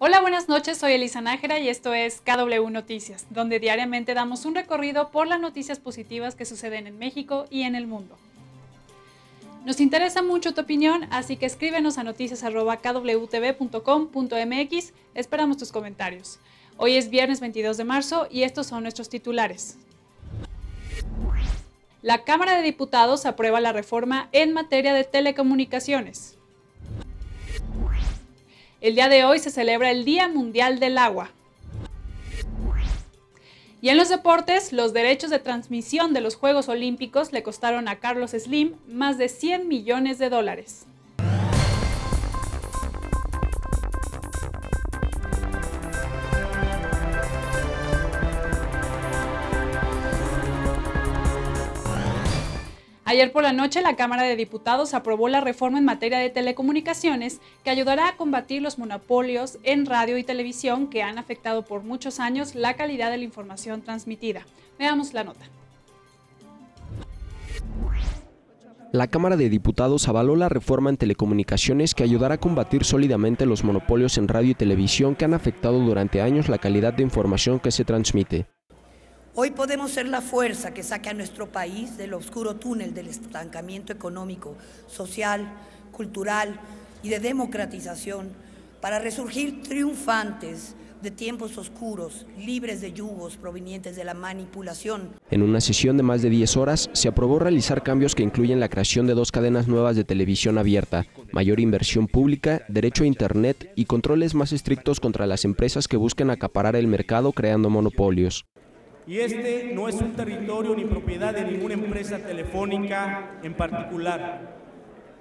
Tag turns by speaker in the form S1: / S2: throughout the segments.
S1: Hola, buenas noches, soy Elisa Nájera y esto es KW Noticias, donde diariamente damos un recorrido por las noticias positivas que suceden en México y en el mundo. Nos interesa mucho tu opinión, así que escríbenos a noticias@kwtv.com.mx, esperamos tus comentarios. Hoy es viernes 22 de marzo y estos son nuestros titulares. La Cámara de Diputados aprueba la reforma en materia de telecomunicaciones. El día de hoy se celebra el Día Mundial del Agua. Y en los deportes, los derechos de transmisión de los Juegos Olímpicos le costaron a Carlos Slim más de $100 millones. Ayer por la noche, la Cámara de Diputados aprobó la reforma en materia de telecomunicaciones que ayudará a combatir los monopolios en radio y televisión que han afectado por muchos años la calidad de la información transmitida. Veamos la nota.
S2: La Cámara de Diputados avaló la reforma en telecomunicaciones que ayudará a combatir sólidamente los monopolios en radio y televisión que han afectado durante años la calidad de información que se transmite.
S3: Hoy podemos ser la fuerza que saque a nuestro país del oscuro túnel del estancamiento económico, social, cultural y de democratización para resurgir triunfantes de tiempos oscuros, libres de yugos provenientes de la manipulación.
S2: En una sesión de más de 10 horas, se aprobó realizar cambios que incluyen la creación de 2 cadenas nuevas de televisión abierta, mayor inversión pública, derecho a Internet y controles más estrictos contra las empresas que busquen acaparar el mercado creando monopolios.
S4: Y este no es un territorio ni propiedad de ninguna empresa telefónica en particular,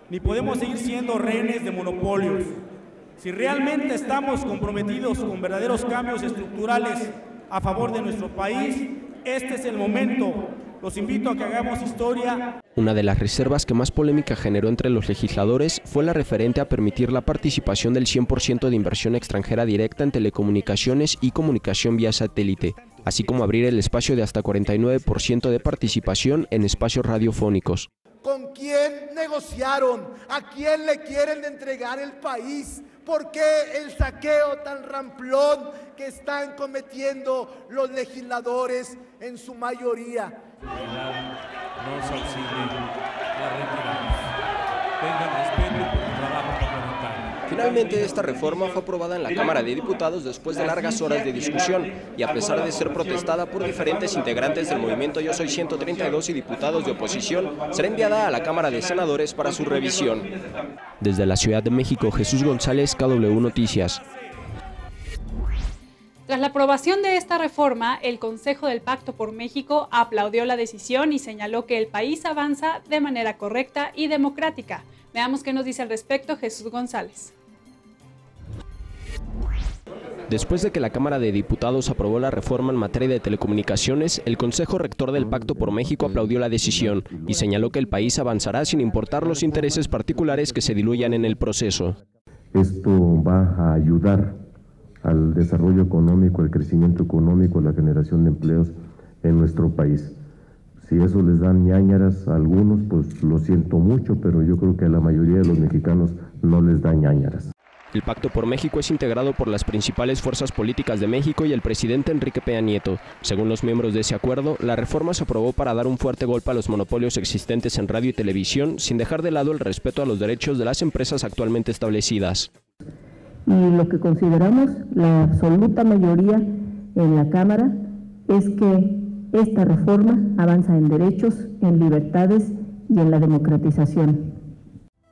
S4: ni podemos seguir siendo rehenes de monopolios. Si realmente estamos comprometidos con verdaderos cambios estructurales a favor de nuestro país, este es el momento. Los invito a que hagamos historia.
S2: Una de las reservas que más polémica generó entre los legisladores fue la referente a permitir la participación del 100% de inversión extranjera directa en telecomunicaciones y comunicación vía satélite, así como abrir el espacio de hasta 49% de participación en espacios radiofónicos.
S5: ¿Con quién negociaron? ¿A quién le quieren entregar el país? ¿Por qué el saqueo tan ramplón que están cometiendo los legisladores en su mayoría?
S4: No se auxilie, la retiramos. Tengan respeto por el trabajo parlamentario.
S2: Finalmente, esta reforma fue aprobada en la Cámara de Diputados después de largas horas de discusión y a pesar de ser protestada por diferentes integrantes del movimiento Yo Soy 132 y diputados de oposición, será enviada a la Cámara de Senadores para su revisión. Desde la Ciudad de México, Jesús González, KW Noticias.
S1: Tras la aprobación de esta reforma, el Consejo del Pacto por México aplaudió la decisión y señaló que el país avanza de manera correcta y democrática. Veamos qué nos dice al respecto Jesús González.
S2: Después de que la Cámara de Diputados aprobó la reforma en materia de telecomunicaciones, el Consejo Rector del Pacto por México aplaudió la decisión y señaló que el país avanzará sin importar los intereses particulares que se diluyan en el proceso.
S6: Esto va a ayudar al desarrollo económico, al crecimiento económico, a la generación de empleos en nuestro país. Si eso les dan ñáñaras a algunos, pues lo siento mucho, pero yo creo que a la mayoría de los mexicanos no les da ñáñaras.
S2: El Pacto por México es integrado por las principales fuerzas políticas de México y el presidente Enrique Peña Nieto. Según los miembros de ese acuerdo, la reforma se aprobó para dar un fuerte golpe a los monopolios existentes en radio y televisión, sin dejar de lado el respeto a los derechos de las empresas actualmente establecidas.
S7: Y lo que consideramos la absoluta mayoría en la Cámara es que esta reforma avanza en derechos, en libertades y en la democratización.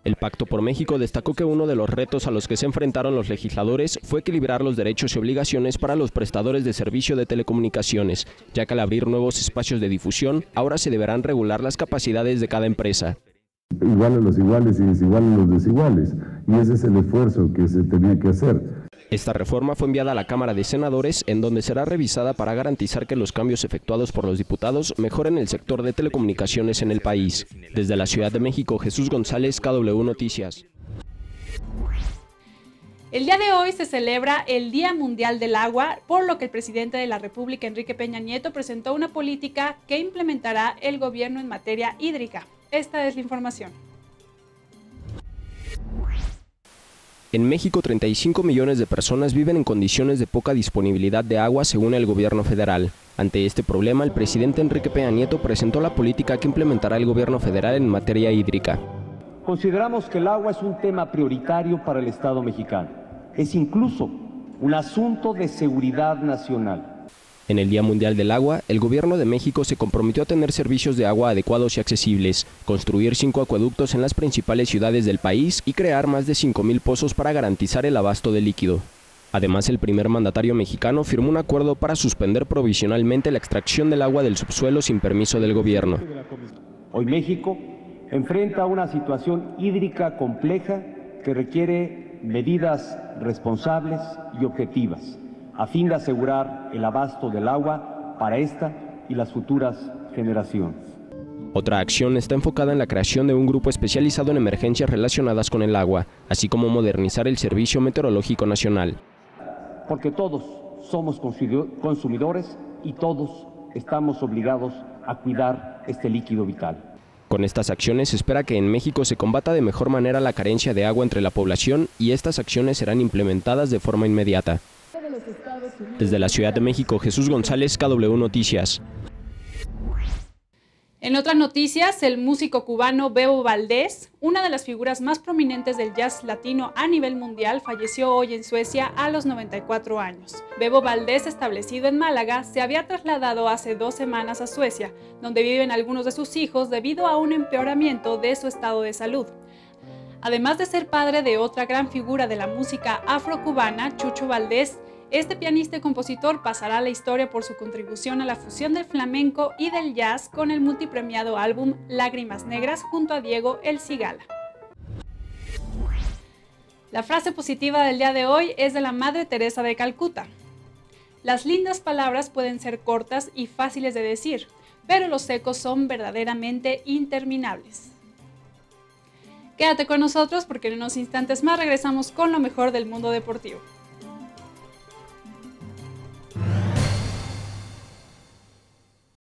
S2: El Pacto por México destacó que uno de los retos a los que se enfrentaron los legisladores fue equilibrar los derechos y obligaciones para los prestadores de servicio de telecomunicaciones, ya que al abrir nuevos espacios de difusión, ahora se deberán regular las capacidades de cada empresa.
S6: Igual a los iguales y desigual a los desiguales, y ese es el esfuerzo que se tenía que hacer.
S2: Esta reforma fue enviada a la Cámara de Senadores, en donde será revisada para garantizar que los cambios efectuados por los diputados mejoren el sector de telecomunicaciones en el país. Desde la Ciudad de México, Jesús González, KW Noticias.
S1: El día de hoy se celebra el Día Mundial del Agua, por lo que el presidente de la República, Enrique Peña Nieto, presentó una política que implementará el gobierno en materia hídrica. Esta es la información.
S2: En México, 35 millones de personas viven en condiciones de poca disponibilidad de agua según el gobierno federal. Ante este problema, el presidente Enrique Peña Nieto presentó la política que implementará el gobierno federal en materia hídrica.
S8: Consideramos que el agua es un tema prioritario para el Estado mexicano. Es incluso un asunto de seguridad nacional.
S2: En el Día Mundial del Agua, el gobierno de México se comprometió a tener servicios de agua adecuados y accesibles, construir 5 acueductos en las principales ciudades del país y crear más de 5,000 pozos para garantizar el abasto de líquido. Además, el primer mandatario mexicano firmó un acuerdo para suspender provisionalmente la extracción del agua del subsuelo sin permiso del gobierno.
S8: Hoy México enfrenta una situación hídrica compleja que requiere medidas responsables y objetivas, a fin de asegurar el abasto del agua para esta y las futuras generaciones.
S2: Otra acción está enfocada en la creación de un grupo especializado en emergencias relacionadas con el agua, así como modernizar el Servicio Meteorológico Nacional.
S8: Porque todos somos consumidores y todos estamos obligados a cuidar este líquido vital.
S2: Con estas acciones se espera que en México se combata de mejor manera la carencia de agua entre la población y estas acciones serán implementadas de forma inmediata. Desde la Ciudad de México, Jesús González, KW Noticias.
S1: En otras noticias, el músico cubano Bebo Valdés, una de las figuras más prominentes del jazz latino a nivel mundial, falleció hoy en Suecia a los 94 años. Bebo Valdés, establecido en Málaga, se había trasladado hace 2 semanas a Suecia, donde viven algunos de sus hijos debido a un empeoramiento de su estado de salud. Además de ser padre de otra gran figura de la música afrocubana, Chucho Valdés, este pianista y compositor pasará a la historia por su contribución a la fusión del flamenco y del jazz con el multipremiado álbum Lágrimas Negras junto a Diego El Cigala. La frase positiva del día de hoy es de la Madre Teresa de Calcuta. Las lindas palabras pueden ser cortas y fáciles de decir, pero los ecos son verdaderamente interminables. Quédate con nosotros porque en unos instantes más regresamos con lo mejor del mundo deportivo.